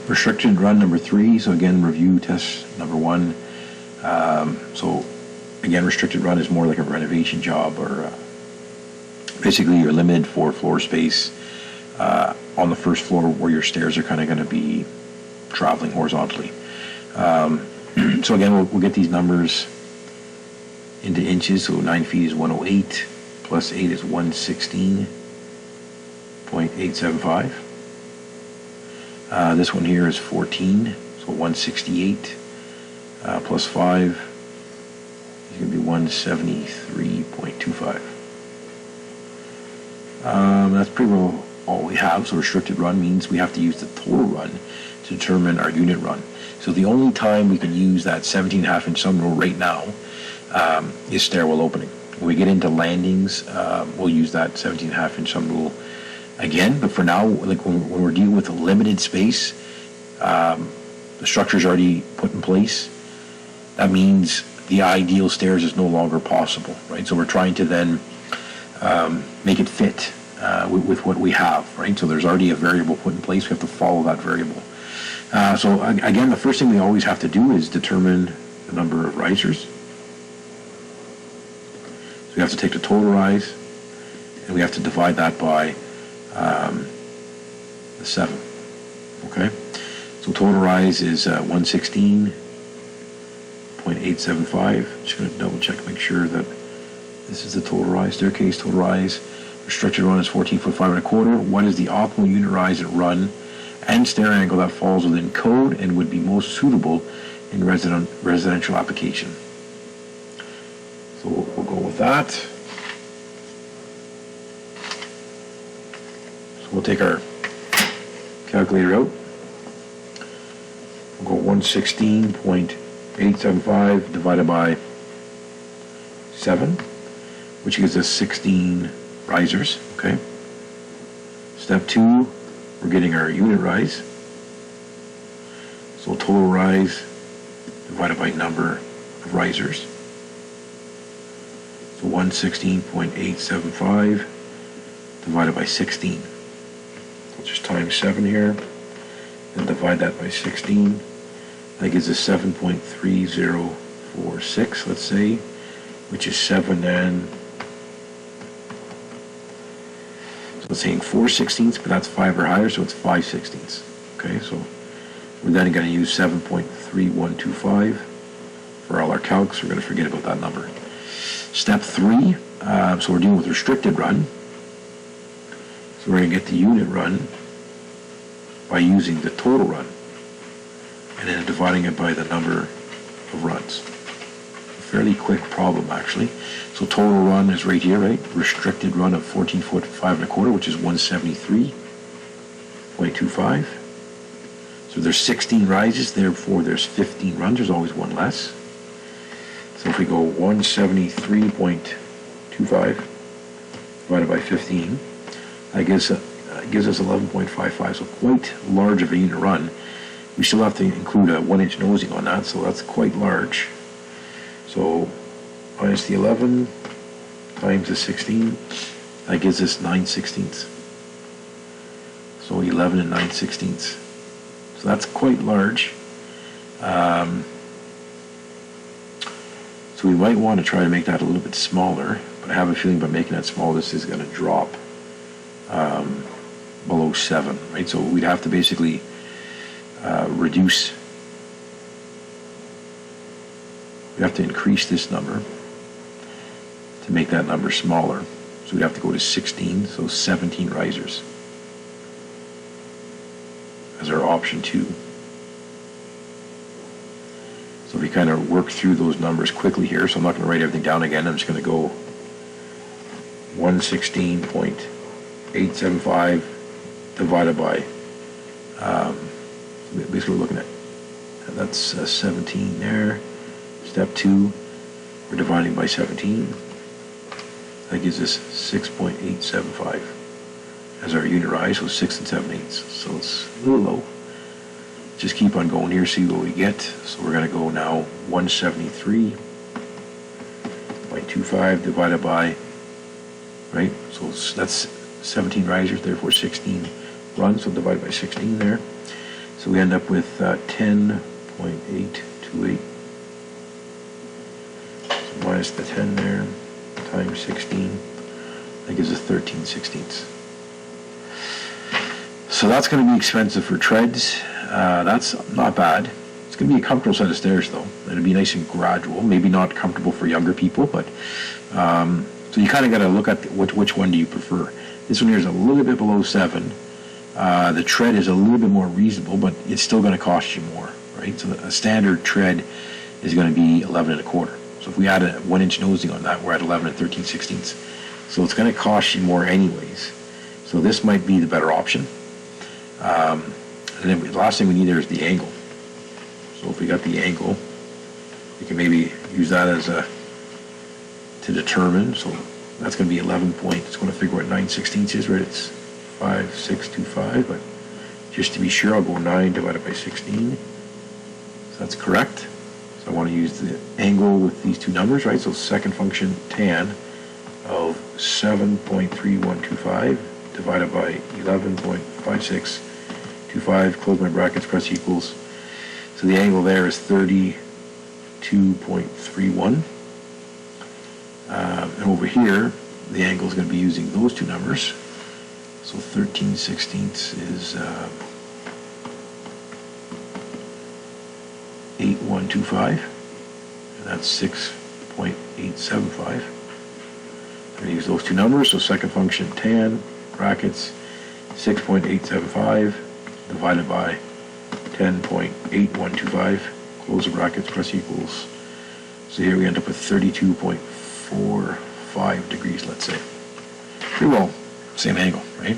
Restricted run number 3. So again, review test number 1. So again, restricted run is more like a renovation job, or basically you're limited for floor space on the first floor where your stairs are kind of going to be traveling horizontally. So again, we'll get these numbers into inches. So 9 feet is 108, plus 8 is 116.875. This one here is 14, so 168 plus 5 is going to be 173.25. That's pretty well all we have. So restricted run means we have to use the total run to determine our unit run. So the only time we can use that 17.5 inch thumb rule right now is stairwell opening. When we get into landings, we'll use that 17.5 inch thumb rule again. But for now, like when we're dealing with a limited space, the structure's already put in place. That means the ideal stairs is no longer possible, right? So we're trying to then make it fit with what we have, right? So there's already a variable put in place. We have to follow that variable. So again, the first thing we always have to do is determine the number of risers. So we have to take the total rise, and we have to divide that by the 7. Okay? So total rise is 116.875. Just going to double check, make sure that this is the total rise. Staircase total rise. Restricted run is 14 foot 5 1/4. What is the optimal unit rise and run and stair angle that falls within code and would be most suitable in residential application? So we'll go with that. So we'll take our calculator out. We'll go 116.875 divided by 7, which gives us 16 risers. Okay. Step 2, we're getting our unit rise. So total rise divided by number of risers. So 116.875 divided by 16. So just times 7 here, and divide that by 16. That gives us 7.3046, let's say, which is 7 and, so it's saying 4/16, but that's 5 or higher, so it's 5/16. Okay, so we're then going to use 7.3125 for all our calcs. We're going to forget about that number. Step 3, so we're dealing with restricted run. So we're going to get the unit run by using the total run, and then dividing it by the number of runs. A fairly quick problem, actually. So total run is right here, right? Restricted run of 14 foot 5 1/4, which is 173.25. So there's 16 rises, therefore there's 15 runs. There's always one less. So if we go 173.25 divided by 15, that gives us 11.55, so quite large of a unit run. We still have to include a 1 inch nosing on that, so that's quite large. So minus the 11 times the 16, that gives us 9/16. So 11 and 9/16. So that's quite large. So we might want to try to make that a little bit smaller, but I have a feeling by making that small, this is going to drop below 7, right? So we'd have to basically reduce, we have to increase this number to make that number smaller. So we'd have to go to 16, so 17 risers as our option 2. So if we kind of work through those numbers quickly here, so I'm not going to write everything down again, I'm just going to go 116.875 divided by, basically we're looking at, that's 17 there. Step 2, we're dividing by 17. That gives us 6.875 as our unit rise, so 6 7/8. So it's a little low. Just keep on going here, see what we get. So we're going to go now 173.25 divided by, right? So that's 17 risers, therefore 16 runs, so divided by 16 there. So we end up with 10.828. So minus the 10 there, times 16. That gives us 13/16. So that's going to be expensive for treads. That's not bad. It's going to be a comfortable set of stairs, though. It'll be nice and gradual. Maybe not comfortable for younger people, but so you kind of got to look at which one do you prefer. This one here is a little bit below 7. The tread is a little bit more reasonable, but it's still going to cost you more, right? So a standard tread is going to be 11.25. So if we add a 1-inch nosing on that, we're at 11 13/16. So it's going to cost you more anyways. So this might be the better option. And then the last thing we need there is the angle. So if we got the angle, we can maybe use that as to determine. So that's going to be 11 point. It's going to figure what 9/16 is, right? It's 5.625, but just to be sure, I'll go 9 divided by 16. So that's correct. So I want to use the angle with these two numbers, right? So second function tan of 7.3125 divided by 11.5625, close my brackets, press equals. So the angle there is 32.31. And over here, the angle is going to be using those two numbers. So 13/16 is 8.125, and that's 6.875. I'm going to use those two numbers, so second function tan, brackets, 6.875 divided by 10.8125, close the brackets, press equals. So here we end up with 32.45 degrees, let's say. Pretty well, same angle, right?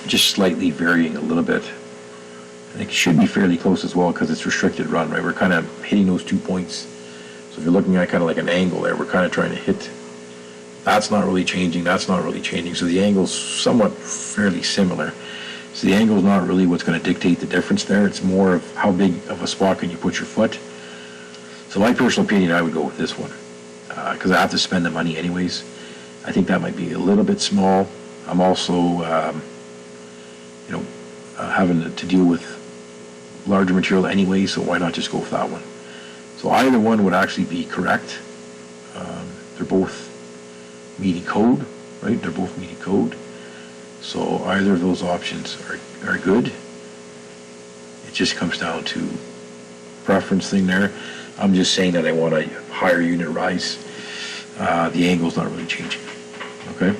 Just slightly varying a little bit. I think it should be fairly close as well because it's restricted run, right? We're kind of hitting those 2 points. So if you're looking at kind of like an angle there, we're kind of trying to hit. That's not really changing, that's not really changing. So the angle's somewhat fairly similar. So the angle is not really what's going to dictate the difference there. It's more of how big of a spot can you put your foot. So my personal opinion, I would go with this one because I have to spend the money anyways. I think that might be a little bit small. I'm also, having to deal with larger material anyway, so why not just go with that one? So either one would actually be correct. They're both meeting code, right? They're both meeting code. So either of those options are good. It just comes down to preference thing there. I'm just saying that I want a higher unit rise. The angle's not really changing. Okay.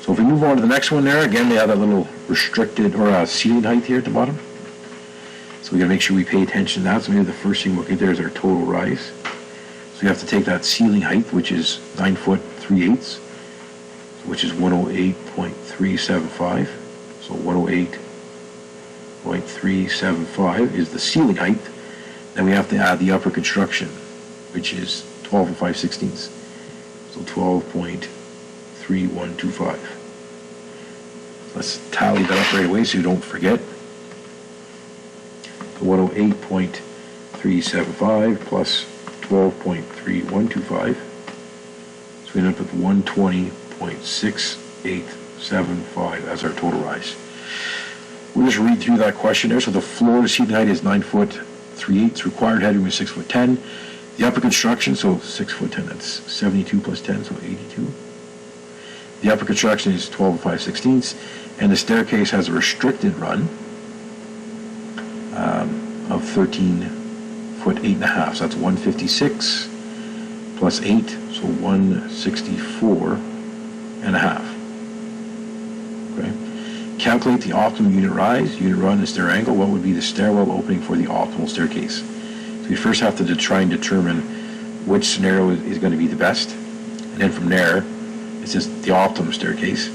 So if we move on to the next one there, again, they have that little restricted or ceiling height here at the bottom. So we got to make sure we pay attention to that. So maybe the first thing we'll look at there is our total rise. So you have to take that ceiling height, which is 9 foot 3/8, which is 108.375. So 108.375 is the ceiling height. Then we have to add the upper construction, which is 12 5/16. So 12.3125. Let's tally that up right away so you don't forget. 108.375 plus 12.3125. So we end up with 120.6875 as our total rise. We'll just read through that question there. So the floor to ceiling height is 9 foot 3/8. Required headroom is 6 foot 10. The upper construction, so 6 foot 10, that's 72 plus 10, so 82. The upper construction is 12 5/16, and the staircase has a restricted run of 13 foot 8.5. So that's 156 plus 8, so 164.5. Okay. Calculate the optimum unit rise, unit run, and stair angle. What would be the stairwell opening for the optimal staircase? So we first have to try and determine which scenario is going to be the best, and then from there, it's just the optimum staircase.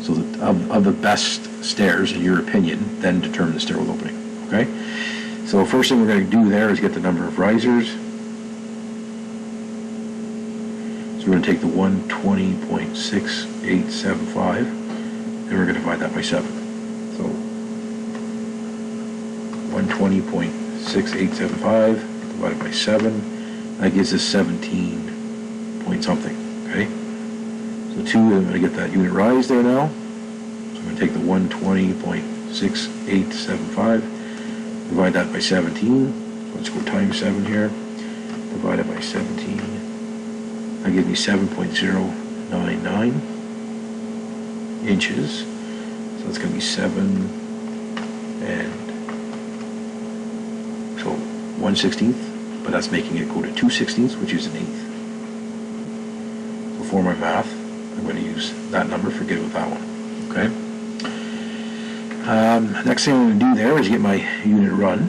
So of the best stairs, in your opinion, then determine the stairwell opening. Okay. So first thing we're going to do there is get the number of risers. So we're going to take the 120.6875, and we're going to divide that by 7. So 120.6875 divided by 7, that gives us 17 point something, okay? So 2, I'm going to get that unit rise there now. So I'm going to take the 120.6875, divide that by 17. Let's go times 7 here. Divide it by 17. That gives me 7.099 inches. So that's going to be 7 and so 1/16, but that's making it go to 2/16, which is an eighth. So for my math, I'm going to use that number, forget about that one, okay? Next thing I'm going to do there is get my unit run.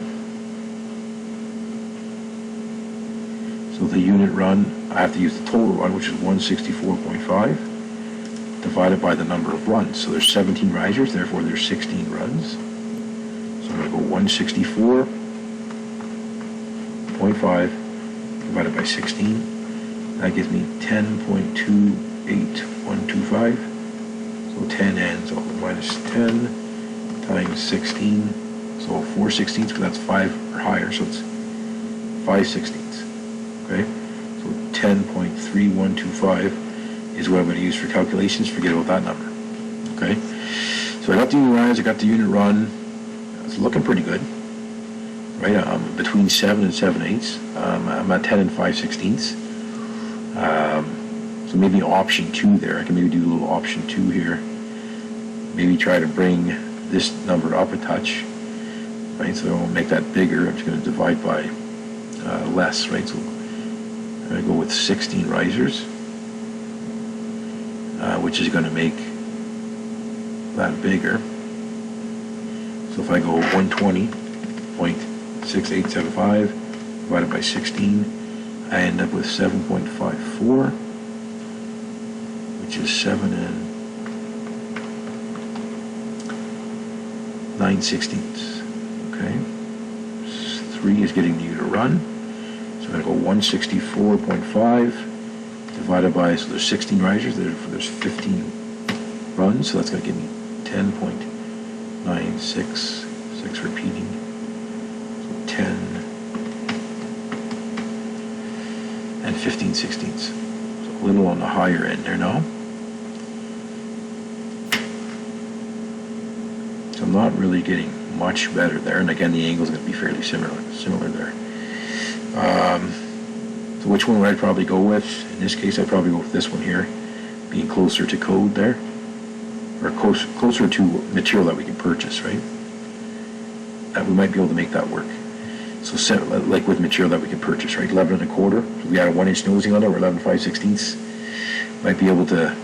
So the unit run, I have to use the total run, which is 164.5, divided by the number of runs. So there's 17 risers, therefore there's 16 runs. So I'm going to go 164.5 divided by 16. That gives me 10.28125. So 10 ends, so minus 10 times 16. So 4/16, because that's 5 or higher, so it's 5/16. Okay, so 10.3125 is what I'm going to use for calculations. Forget about that number. Okay, so I got the unit rise, I got the unit run. It's looking pretty good, right? I'm between 7 and 7/8. I'm at 10 and 5/16. So maybe option 2 there. I can maybe do a little option 2 here. Maybe try to bring this number up a touch, right? So I won't make that bigger. I'm just going to divide by less, right? So I'm going to go with 16 risers, which is going to make that bigger. So if I go 120.6875 divided by 16, I end up with 7.54, which is 7 and 9/16. Okay, 3 is getting the unit run. So I'm going to go 164.5 divided by, so there's 16 risers, there's 15 runs, so that's going to give me 10.966 repeating. So 10 and 15/16. So a little on the higher end there now. So I'm not really getting much better there, and again the angle is going to be fairly similar there. So which one would I probably go with? In this case, I'd probably go with this one here, being closer to code there, or closer to material that we can purchase, right? That we might be able to make that work. So like with material that we can purchase, right? 11 1/4. So we add a 1-inch nosing on it, or 11 5/16. Might be able to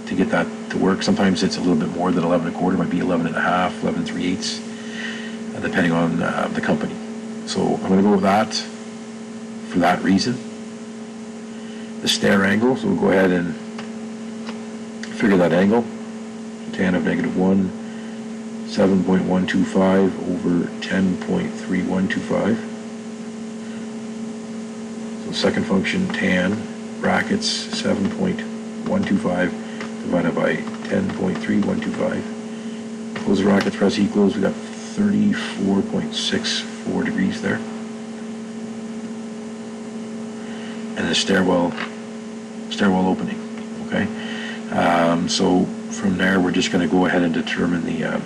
get that to work. Sometimes it's a little bit more than 11 1/4. Might be 11 1/2, 11 3/8, depending on the company. So I'm going to go with that for that reason. The stair angle, so we'll go ahead and figure that angle. Tan of -1, 7.125 over 10.3125. So second function, tan, brackets, 7.125 divided by 10.3125. Close the brackets, press equals, we got 34.64 degrees there. And the stairwell opening, okay? So from there, we're just going to go ahead and determine the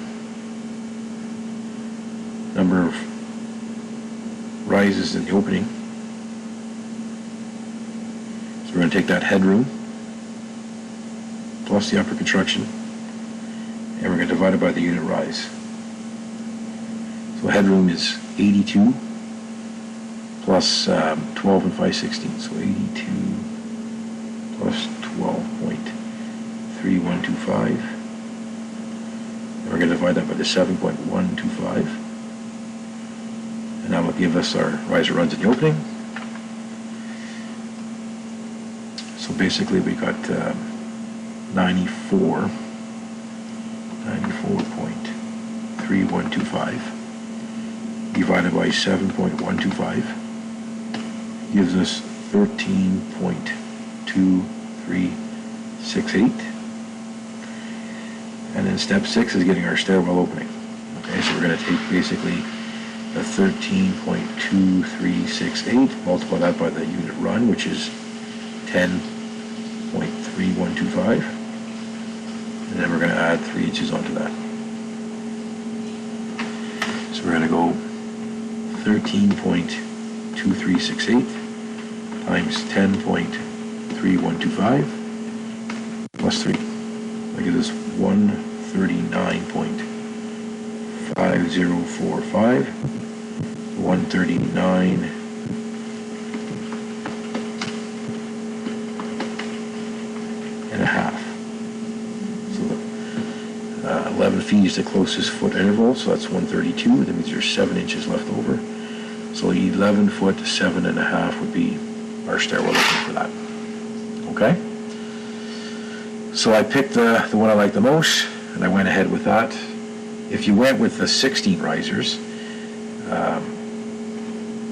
number of rises in the opening. So we're going to take that headroom plus the upper construction, and we're going to divide it by the unit rise. So headroom is 82 plus 12 and 5/16, so 82 plus 12.3125. And we're going to divide that by the 7.125. And that will give us our riser runs in the opening. So basically we got 94.3125 divided by 7.125 gives us 13.2368. And then step 6 is getting our stairwell opening. Okay, so we're going to take basically the 13.2368, multiply that by the unit run, which is 10.3125, And then we're going to add 3 inches onto that. So we're going to go 13.2368 times 10.3125 plus 3. That gives us 139.5045. 139 and a half. So the 11 feet is the closest foot interval, so that's 132. That means there's 7 inches left over. So 11 foot to 7.5 would be our stair we're looking for that. Okay? So I picked the one I like the most, and I went ahead with that. If you went with the 16 risers,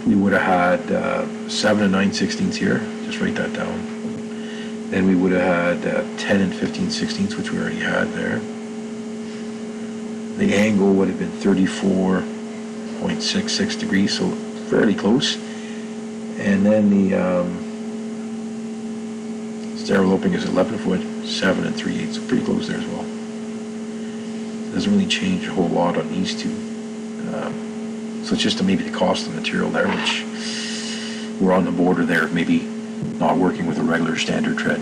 we would have had 7 and 9/16 here. Just write that down. Then we would have had 10 and 15/16, which we already had there. The angle would have been 34.66 degrees, so fairly close. And then the stair loping is 11 foot, 7 and 3/8, so pretty close there as well. It doesn't really change a whole lot on these two. So it's just maybe the cost of the material there, which we're on the border there of maybe not working with a regular standard tread.